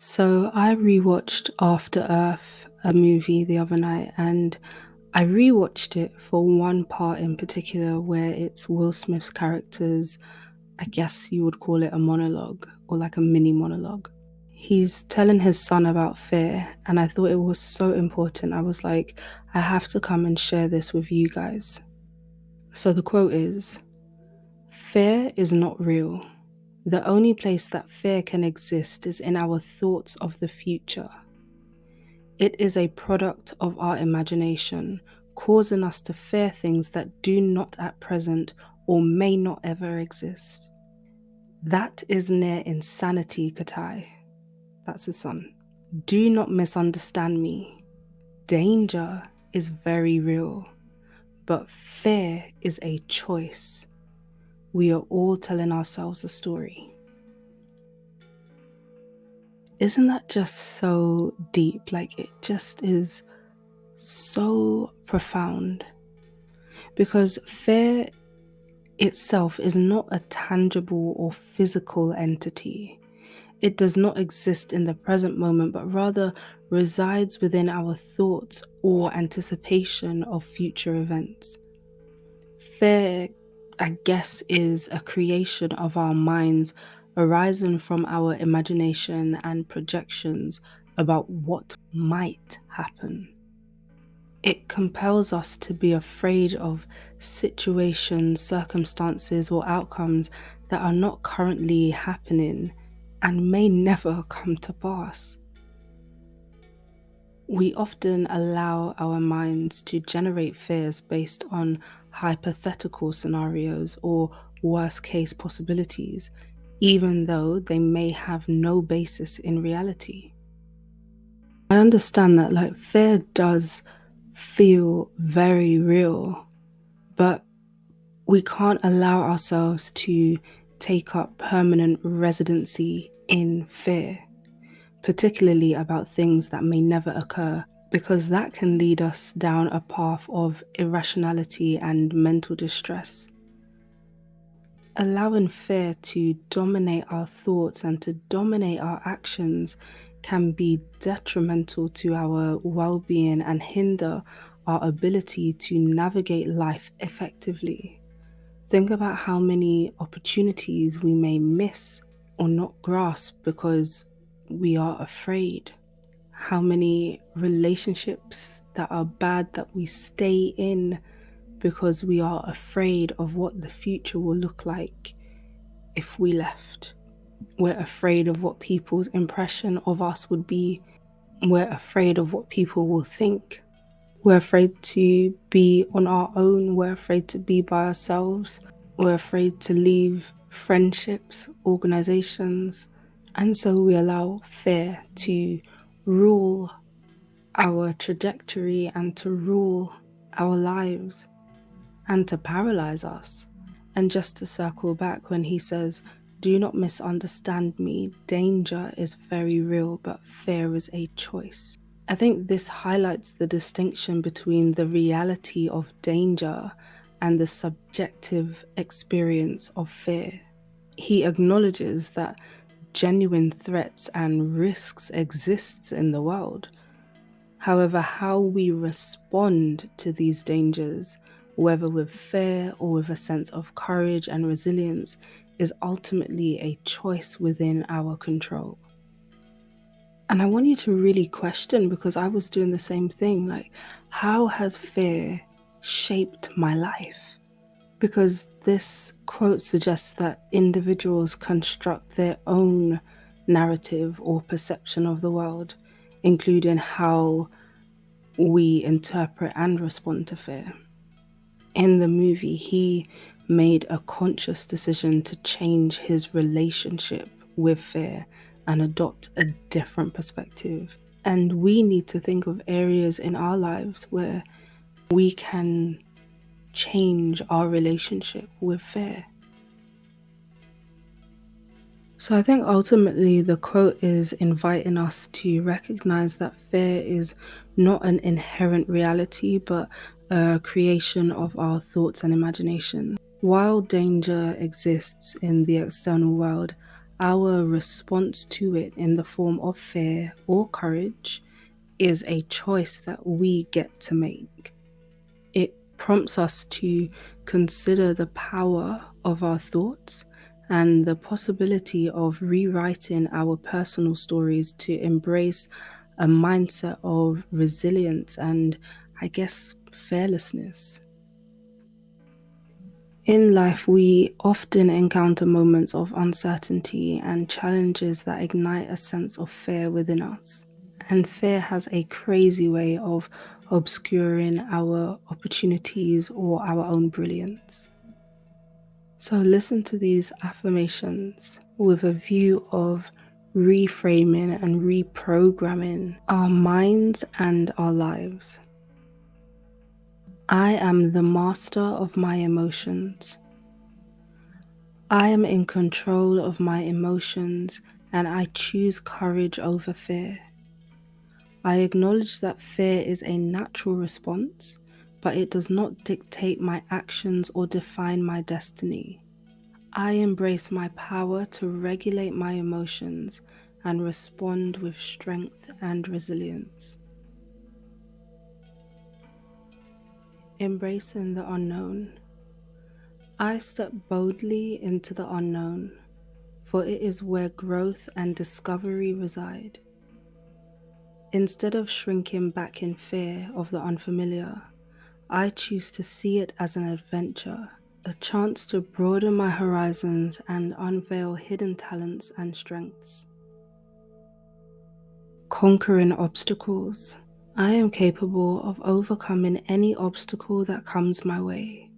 So I rewatched After Earth, a movie the other night, and I rewatched it for one part in particular where it's Will Smith's character's, I guess you would call it a monologue or like a mini monologue. He's telling his son about fear, and I thought it was so important. I was like, I have to come and share this with you guys. So the quote is, "Fear is not real. The only place that fear can exist is in our thoughts of the future. It is a product of our imagination, causing us to fear things that do not at present or may not ever exist. That is near insanity, Katai." That's his son. "Do not misunderstand me. Danger is very real, but fear is a choice. We are all telling ourselves a story." Isn't that just so deep? Like, it just is so profound. Because fear itself is not a tangible or physical entity. It does not exist in the present moment, but rather resides within our thoughts or anticipation of future events. Fear, I guess, is a creation of our minds arising from our imagination and projections about what might happen. It compels us to be afraid of situations, circumstances, or outcomes that are not currently happening and may never come to pass. We often allow our minds to generate fears based on hypothetical scenarios or worst case possibilities, even though they may have no basis in reality. I understand that fear does feel very real, but we can't allow ourselves to take up permanent residency in fear, particularly about things that may never occur, because that can lead us down a path of irrationality and mental distress. Allowing fear to dominate our thoughts and to dominate our actions can be detrimental to our well-being and hinder our ability to navigate life effectively. Think about how many opportunities we may miss or not grasp because we are afraid. How many relationships that are bad that we stay in because we are afraid of what the future will look like if we left. We're afraid of what people's impression of us would be. We're afraid of what people will think. We're afraid to be on our own. We're afraid to be by ourselves. We're afraid to leave friendships, organizations. And so we allow fear to rule our trajectory and to rule our lives and to paralyze us. And just to circle back when he says, "Do not misunderstand me, danger is very real, but fear is a choice." I think this highlights the distinction between the reality of danger and the subjective experience of fear. He acknowledges that genuine threats and risks exist in the world. However, how we respond to these dangers, whether with fear or with a sense of courage and resilience, is ultimately a choice within our control. And I want you to really question, because I was doing the same thing, how has fear shaped my life? Because this quote suggests that individuals construct their own narrative or perception of the world, including how we interpret and respond to fear. In the movie, he made a conscious decision to change his relationship with fear and adopt a different perspective. And we need to think of areas in our lives where we can change our relationship with fear. So I think ultimately the quote is inviting us to recognize that fear is not an inherent reality, but a creation of our thoughts and imagination. While danger exists in the external world, Our response to it in the form of fear or courage is a choice that we get to make. It prompts us to consider the power of our thoughts and the possibility of rewriting our personal stories to embrace a mindset of resilience and, I guess, fearlessness. In life, we often encounter moments of uncertainty and challenges that ignite a sense of fear within us. And fear has a crazy way of obscuring our opportunities or our own brilliance. So listen to these affirmations with a view of reframing and reprogramming our minds and our lives. I am the master of my emotions. I am in control of my emotions and I choose courage over fear. I acknowledge that fear is a natural response, but it does not dictate my actions or define my destiny. I embrace my power to regulate my emotions and respond with strength and resilience. Embracing the unknown. I step boldly into the unknown, for it is where growth and discovery reside. Instead of shrinking back in fear of the unfamiliar, I choose to see it as an adventure, a chance to broaden my horizons and unveil hidden talents and strengths. Conquering obstacles. I am capable of overcoming any obstacle that comes my way.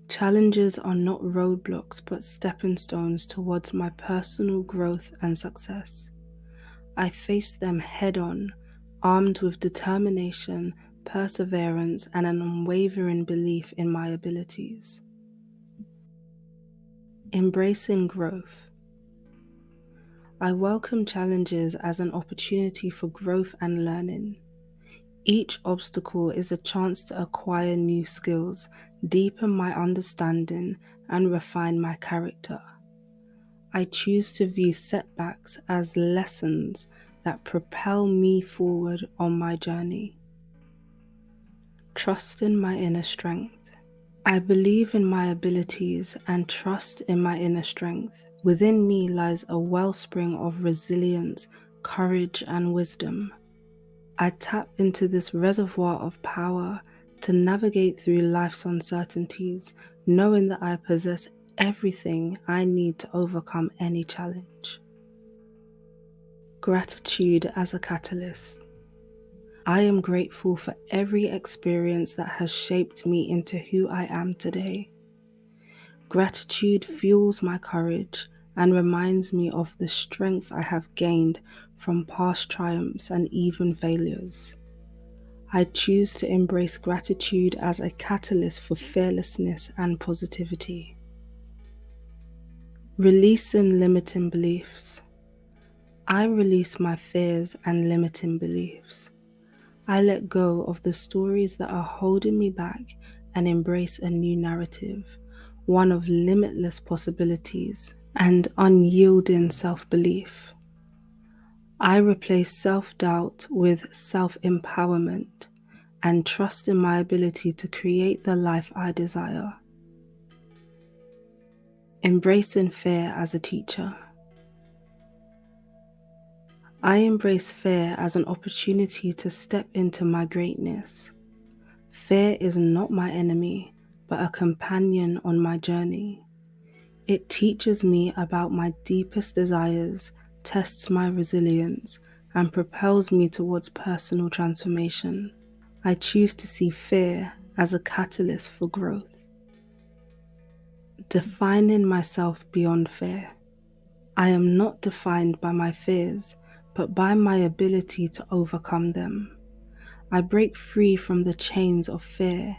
Challenges are not roadblocks but stepping stones towards my personal growth and success. I face them head on, armed with determination, perseverance, and an unwavering belief in my abilities. Embracing growth. I welcome challenges as an opportunity for growth and learning. Each obstacle is a chance to acquire new skills, deepen my understanding, and refine my character. I choose to view setbacks as lessons that propel me forward on my journey. Trust in my inner strength. I believe in my abilities and trust in my inner strength. Within me lies a wellspring of resilience, courage, and wisdom. I tap into this reservoir of power to navigate through life's uncertainties, knowing that I possess everything I need to overcome any challenge. Gratitude as a catalyst. I am grateful for every experience that has shaped me into who I am today. Gratitude fuels my courage and reminds me of the strength I have gained from past triumphs and even failures. I choose to embrace gratitude as a catalyst for fearlessness and positivity. Releasing limiting beliefs. I release my fears and limiting beliefs. I let go of the stories that are holding me back and embrace a new narrative, one of limitless possibilities and unyielding self-belief. I replace self-doubt with self-empowerment and trust in my ability to create the life I desire. Embracing fear as a teacher. I embrace fear as an opportunity to step into my greatness. Fear is not my enemy, but a companion on my journey. It teaches me about my deepest desires, tests my resilience, and propels me towards personal transformation. I choose to see fear as a catalyst for growth. Defining myself beyond fear. I am not defined by my fears, but by my ability to overcome them. I break free from the chains of fear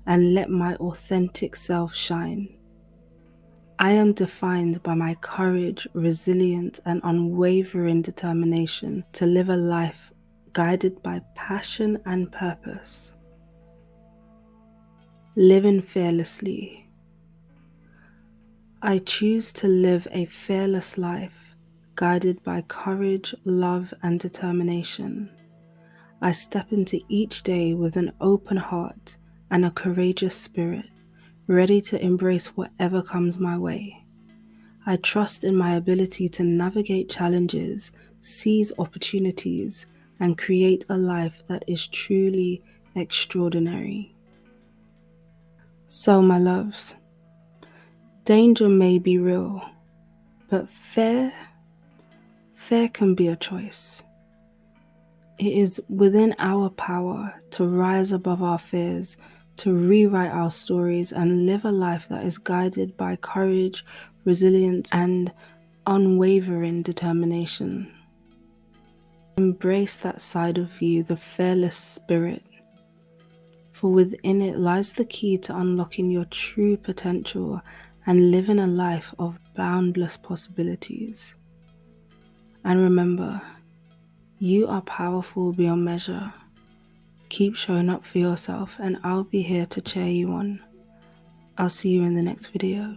and let my authentic self shine. I am defined by my courage, resilience, and unwavering determination to live a life guided by passion and purpose. Living fearlessly. I choose to live a fearless life, guided by courage, love, and determination. I step into each day with an open heart and a courageous spirit, ready to embrace whatever comes my way. I trust in my ability to navigate challenges, seize opportunities, and create a life that is truly extraordinary. So, my loves, danger may be real, but fear can be a choice. It is within our power to rise above our fears, to rewrite our stories, and live a life that is guided by courage, resilience, and unwavering determination. Embrace that side of you, the fearless spirit, for within it lies the key to unlocking your true potential and living a life of boundless possibilities. And remember, you are powerful beyond measure. Keep showing up for yourself, and I'll be here to cheer you on. I'll see you in the next video.